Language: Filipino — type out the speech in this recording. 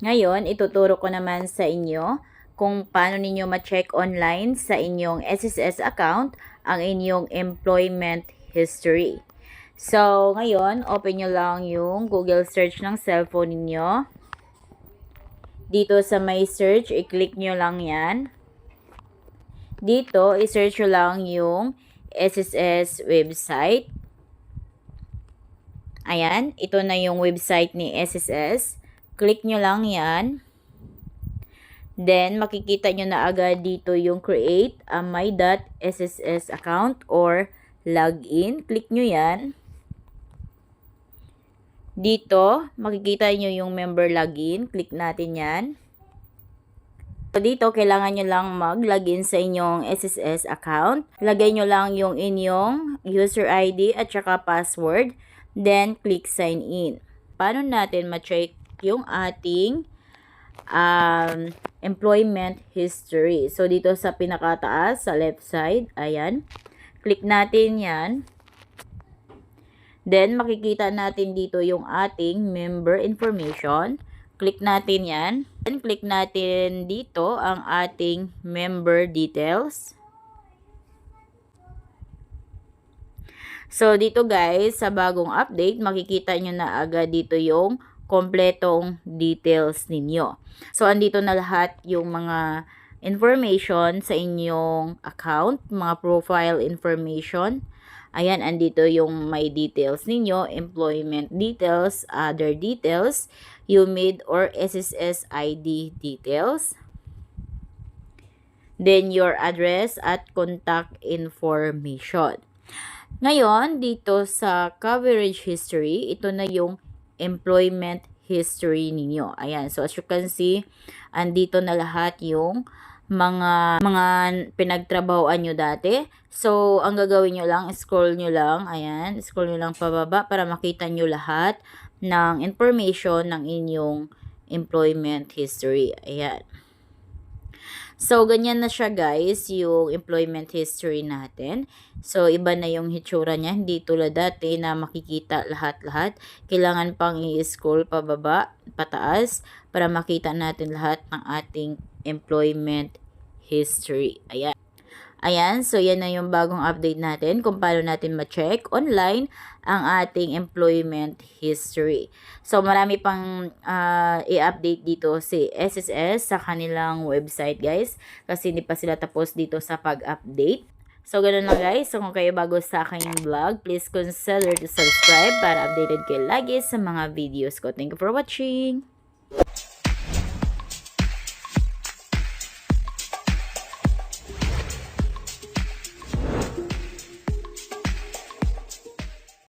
Ngayon, ituturo ko naman sa inyo kung paano ninyo ma-check online sa inyong SSS account ang inyong employment history. So, ngayon, open nyo lang yung Google search ng cellphone ninyo. Dito sa may search, i-click nyo lang yan. Dito, i-search nyo lang yung SSS website. Ayan, ito na yung website ni SSS. Click nyo lang yan. Then, makikita nyo na agad dito yung create a my.sss account or login. Click nyo yan. Dito, makikita nyo yung member login. Click natin yan. So, dito, kailangan nyo lang mag-login sa inyong SSS account. Lagay nyo lang yung inyong user ID at saka password. Then, click sign in. Paano natin ma-check yung ating employment history? So, dito sa pinakataas, sa left side, ayan. Click natin yan. Then, makikita natin dito yung ating member information. Click natin yan. Then, click natin dito ang ating member details. So, dito guys, sa bagong update, makikita nyo na agad dito yung kompletong details ninyo. So, andito na lahat yung mga information sa inyong account, mga profile information. Ayan, andito yung my details ninyo, employment details, other details, UMID or SSS ID details. Then, your address at contact information. Ngayon, dito sa coverage history, ito na yung employment history ninyo. Ayan, so as you can see, andito na lahat yung mga pinagtrabahoan nyo dati. So, ang gagawin nyo lang, scroll nyo lang, ayan, scroll nyo lang pababa para makita nyo lahat ng information ng inyong employment history. Ayan. So, ganyan na siya guys, yung employment history natin. So, iba na yung hitsura niya. Hindi tulad dati na makikita lahat-lahat. Kailangan pang i-scroll pababa, pataas, para makita natin lahat ng ating employment history. Ayan. Ayan, so yan na yung bagong update natin kung paano natin ma-check online ang ating employment history. So, marami pang i-update dito si SSS sa kanilang website, guys. Kasi hindi pa sila tapos dito sa pag-update. So, ganun lang, guys. So, kung kayo bago sa aking vlog, please consider to subscribe para updated kayo lagi sa mga videos ko. Thank you for watching!